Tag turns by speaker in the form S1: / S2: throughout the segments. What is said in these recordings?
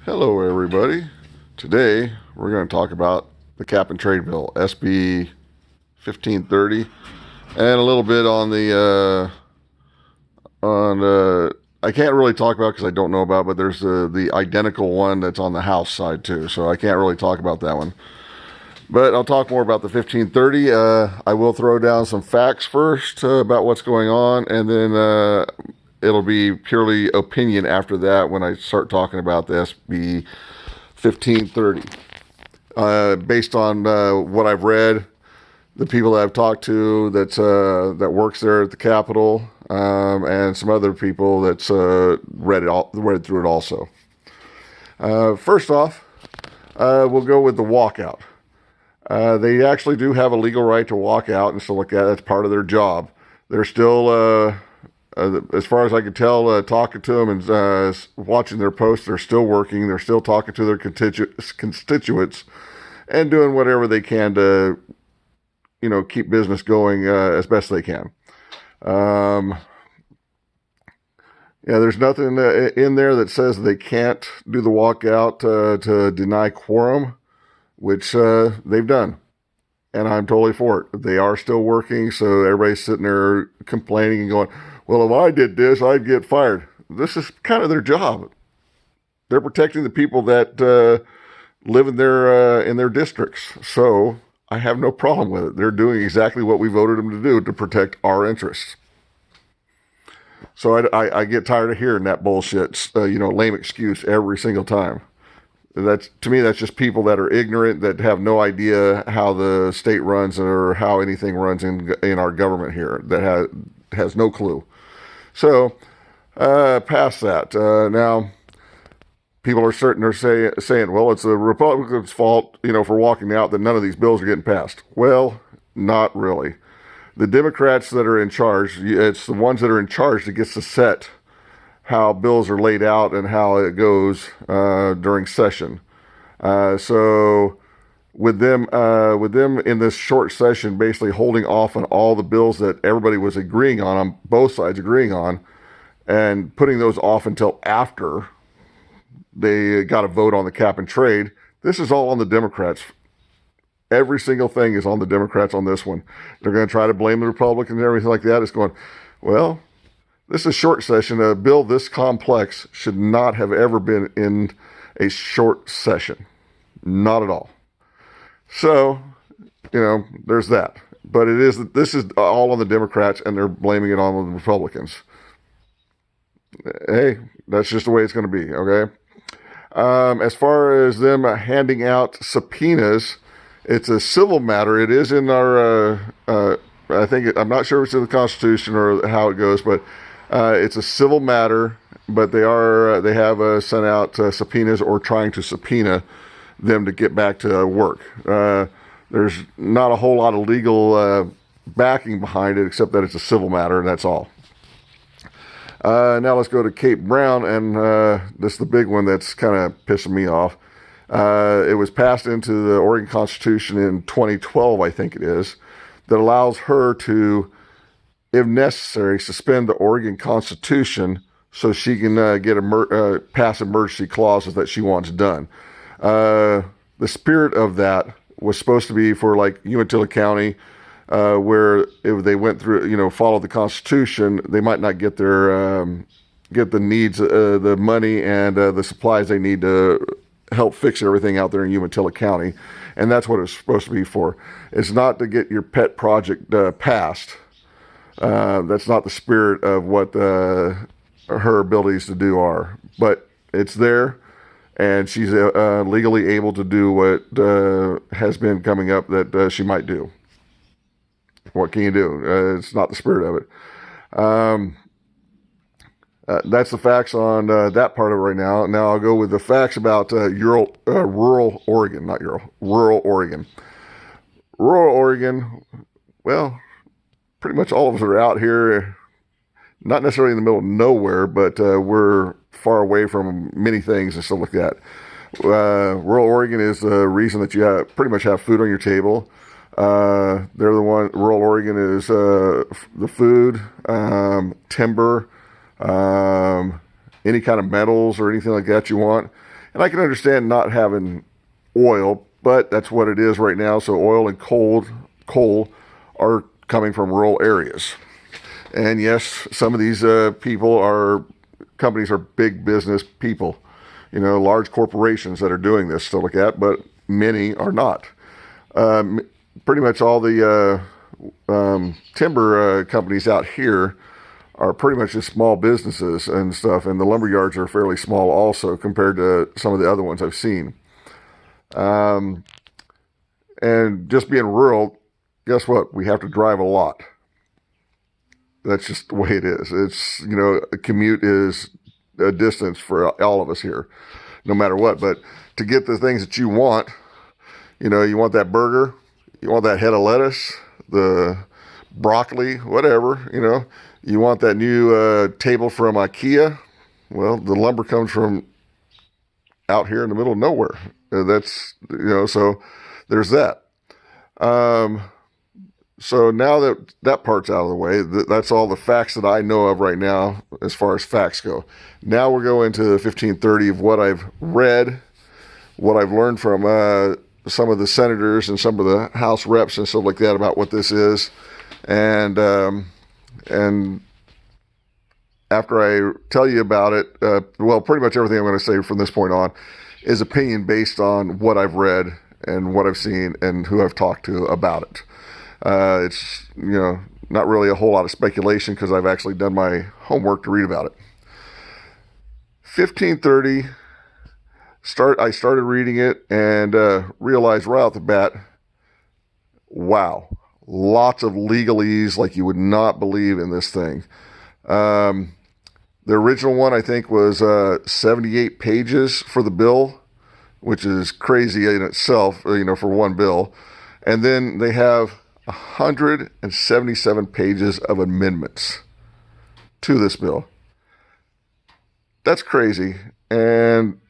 S1: Hello, everybody. Today we're going to talk about the cap and trade bill, SB 1530, and a little bit on I can't really talk about because I don't know about, but there's the identical one that's on the House side too, so I can't really talk about that one. But I'll talk more about the 1530. I will throw down some facts first about what's going on, and then it'll be purely opinion after that when I start talking about the SB 1530. Based on what I've read, the people that I've talked to that works there at the Capitol, and some other people that's read through it also. First off, we'll go with the walkout. They actually do have a legal right to walk out and stuff like that. That's part of their job. They're still, as far as I can tell, talking to them and watching their posts, they're still working. They're still talking to their constituents and doing whatever they can to, keep business going as best they can. There's nothing in there that says they can't do the walkout to deny quorum, which they've done. And I'm totally for it. They are still working, so everybody's sitting there complaining and going, well, if I did this, I'd get fired. This is kind of their job. They're protecting the people that live in their districts. So I have no problem with it. They're doing exactly what we voted them to do to protect our interests. So I get tired of hearing that bullshit, lame excuse every single time. To me, that's just people that are ignorant, that have no idea how the state runs or how anything runs in our government here, that has no clue. So, past that. Now, people are saying, well, it's the Republicans' fault, for walking out that none of these bills are getting passed. Well, not really. The Democrats that are in charge, it's the ones that are in charge that gets to set how bills are laid out and how it goes during session. So with them in this short session, basically holding off on all the bills that everybody was agreeing on both sides agreeing on, and putting those off until after they got a vote on the cap and trade. This is all on the Democrats. Every single thing is on the Democrats on this one. They're going to try to blame the Republicans and everything like that. It's going, well, this is a short session. A bill this complex should not have ever been in a short session. Not at all. So, there's that. But this is all on the Democrats, and they're blaming it on the Republicans. Hey, that's just the way it's going to be, okay? As far as them handing out subpoenas, it's a civil matter. It is in our, I'm not sure if it's in the Constitution or how it goes, but it's a civil matter, but they have sent out subpoenas or trying to subpoena them to get back to work. There's not a whole lot of legal backing behind it, except that it's a civil matter, and that's all. Now let's go to Kate Brown, and this is the big one that's kind of pissing me off. It was passed into the Oregon Constitution in 2012, I think it is, that allows her to, if necessary, suspend the Oregon Constitution so she can pass emergency clauses that she wants done. The spirit of that was supposed to be for like Umatilla County, where if they went through, followed the Constitution, they might not get get the needs, the money and the supplies they need to help fix everything out there in Umatilla County. And that's what it's supposed to be for. It's not to get your pet project passed. That's not the spirit of what her abilities to do are. But it's there, and she's legally able to do what has been coming up that she might do. What can you do? It's not the spirit of it. That's the facts on that part of it right now. Now I'll go with the facts about rural Oregon, not rural Oregon. Rural Oregon, well, pretty much all of us are out here, not necessarily in the middle of nowhere, but we're far away from many things and stuff like that. Rural Oregon is the reason that you pretty much have food on your table. Rural Oregon is the food, timber, any kind of metals or anything like that you want. And I can understand not having oil, but that's what it is right now. So oil and coal are coming from rural areas. And yes, some of these companies are big business people, large corporations that are doing this to look at, but many are not. Pretty much all the timber companies out here are pretty much just small businesses and stuff, and the lumber yards are fairly small also compared to some of the other ones I've seen. And just being rural, guess what? We have to drive a lot. That's just the way it is. A commute is a distance for all of us here, no matter what. But to get the things that you want, you want that burger, you want that head of lettuce, the broccoli, whatever, you want that new table from IKEA. Well, the lumber comes from out here in the middle of nowhere. So there's that. So now that part's out of the way, that's all the facts that I know of right now as far as facts go. Now we're going to 1530 of what I've read, what I've learned from some of the senators and some of the House reps and stuff like that about what this is. And after I tell you about it, pretty much everything I'm going to say from this point on is opinion based on what I've read and what I've seen and who I've talked to about it. It's, not really a whole lot of speculation because I've actually done my homework to read about it. 1530, I started reading it and realized right off the bat, wow, lots of legalese like you would not believe in this thing. The original one, I think, was 78 pages for the bill, which is crazy in itself, for one bill. And then they have 177 pages of amendments to this bill. That's crazy. And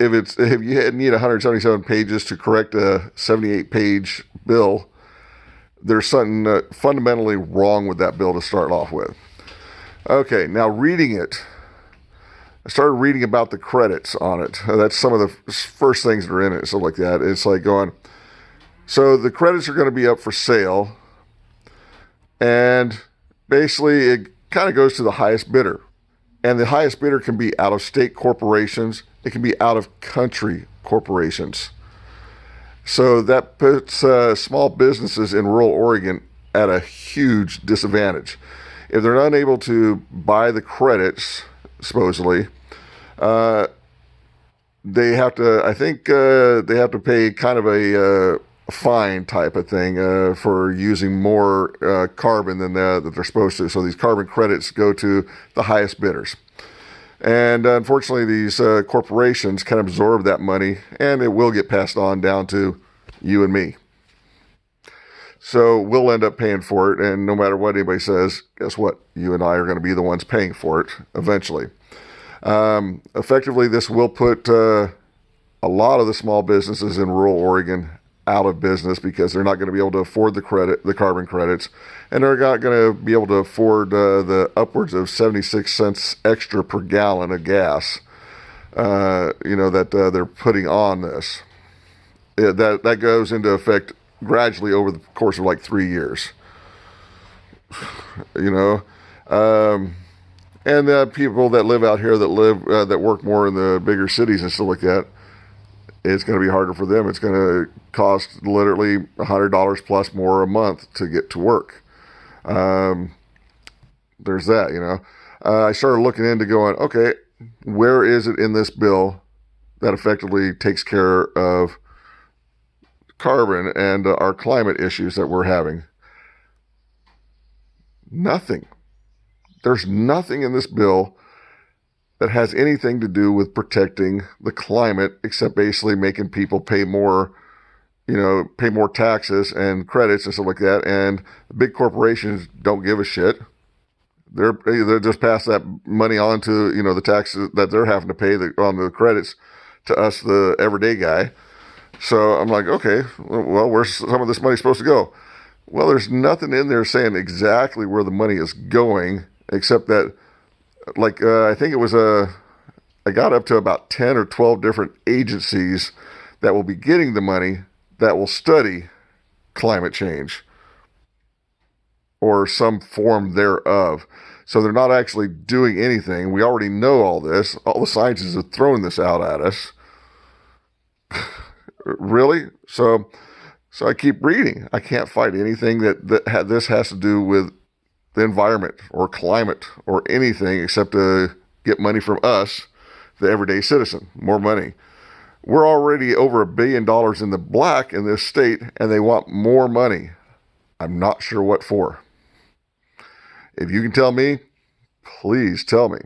S1: if you need 177 pages to correct a 78-page bill, there's something fundamentally wrong with that bill to start off with. Okay, now reading it, I started reading about the credits on it. That's some of the first things that are in it, stuff like that. It's like going, so the credits are going to be up for sale, and basically it kind of goes to the highest bidder. And the highest bidder can be out-of-state corporations. It can be out-of-country corporations. So that puts small businesses in rural Oregon at a huge disadvantage. If they're not able to buy the credits, supposedly, they have to, I think they have to pay kind of a fine type of thing for using more carbon than that they're supposed to. So these carbon credits go to the highest bidders. And unfortunately, these corporations can absorb that money, and it will get passed on down to you and me. So we'll end up paying for it, and no matter what anybody says, guess what? You and I are going to be the ones paying for it eventually. Effectively, this will put a lot of the small businesses in rural Oregon out of business because they're not going to be able to afford the carbon credits, and they're not going to be able to afford the upwards of 76 cents extra per gallon of gas, that they're putting on this. That goes into effect gradually over the course of like 3 years. And people that live out here that work more in the bigger cities and stuff like that, it's going to be harder for them. It's going to cost literally $100 plus more a month to get to work. There's that, I started looking into going, okay, where is it in this bill that effectively takes care of carbon and our climate issues that we're having? Nothing. There's nothing in this bill that has anything to do with protecting the climate except basically making people pay more taxes and credits and stuff like that. And big corporations don't give a shit. They're just pass that money on to, the taxes that they're having to pay on the credits to us, the everyday guy. So I'm like, okay, well, where's some of this money supposed to go? Well, there's nothing in there saying exactly where the money is going, except that, I think it was I got up to about 10 or 12 different agencies that will be getting the money that will study climate change or some form thereof. So they're not actually doing anything. We already know all this. All the scientists have thrown this out at us. Really? So I keep reading. I can't find anything that this has to do with the environment or climate or anything except to get money from us, the everyday citizen. More money. We're already over $1 billion in the black in this state, and they want more money. I'm not sure what for. If you can tell me, please tell me.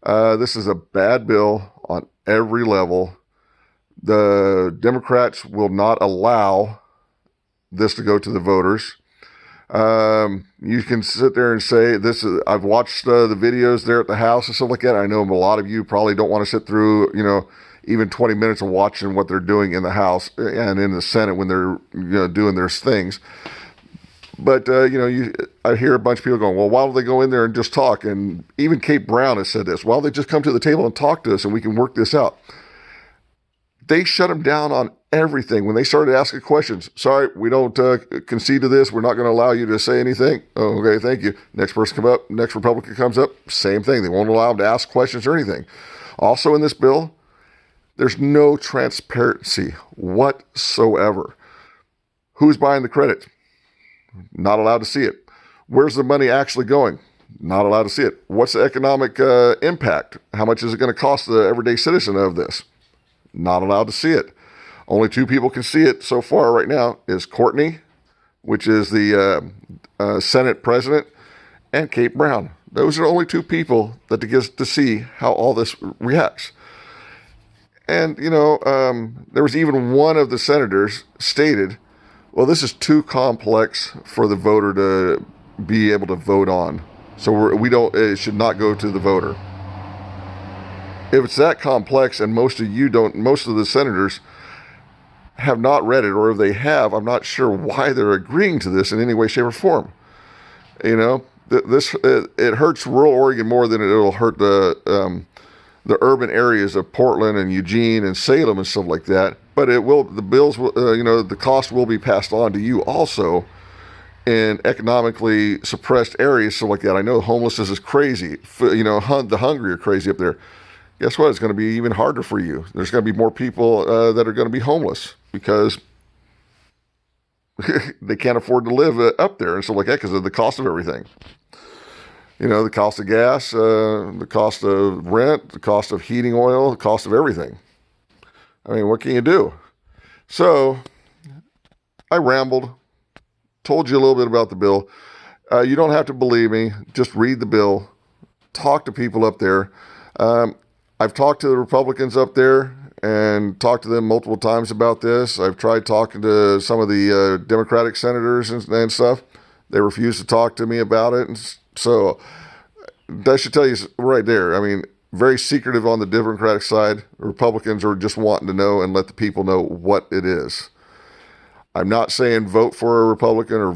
S1: This is a bad bill on every level. The Democrats will not allow this to go to the voters. You can sit there and say this is, I've watched the videos there at the House and stuff like that. I know a lot of you probably don't want to sit through, even 20 minutes of watching what they're doing in the House and in the Senate when they're, doing their things. But, I hear a bunch of people going, well, why don't they go in there and just talk? And even Kate Brown has said this. Why don't they just come to the table and talk to us and we can work this out? They shut them down on everything. When they started asking questions, sorry, we don't concede to this. We're not going to allow you to say anything. Oh, okay, thank you. Next person come up, next Republican comes up, same thing. They won't allow them to ask questions or anything. Also in this bill, there's no transparency whatsoever. Who's buying the credit? Not allowed to see it. Where's the money actually going? Not allowed to see it. What's the economic impact? How much is it going to cost the everyday citizen of this? Not allowed to see it. Only two people can see it so far right now is Courtney, which is the Senate president, and Kate Brown. Those are the only two people that get to see how all this reacts. And, there was even one of the senators stated, well, this is too complex for the voter to be able to vote on. So it should not go to the voter. If it's that complex and most of the senators have not read it, or if they have, I'm not sure why they're agreeing to this in any way, shape, or form. It hurts rural Oregon more than it'll hurt the urban areas of Portland and Eugene and Salem and stuff like that. But the bills will, the cost will be passed on to you also in economically suppressed areas, stuff like that. I know homelessness is crazy. The hungry are crazy up there. Guess what? It's going to be even harder for you. There's going to be more people that are going to be homeless because they can't afford to live up there and stuff like that because of the cost of everything. The cost of gas, the cost of rent, the cost of heating oil, the cost of everything. I mean, what can you do? So I rambled, told you a little bit about the bill. You don't have to believe me. Just read the bill. Talk to people up there. I've talked to the Republicans up there and talked to them multiple times about this. I've tried talking to some of the Democratic senators and stuff. They refuse to talk to me about it. And so that should tell you right there. I mean, very secretive on the Democratic side. Republicans are just wanting to know and let the people know what it is. I'm not saying vote for a Republican or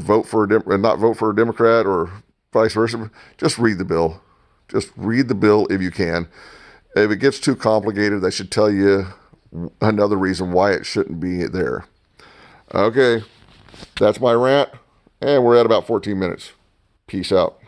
S1: not vote for a Democrat or vice versa. Just read the bill. Just read the bill if you can. If it gets too complicated, that should tell you another reason why it shouldn't be there. Okay, that's my rant, and we're at about 14 minutes. Peace out.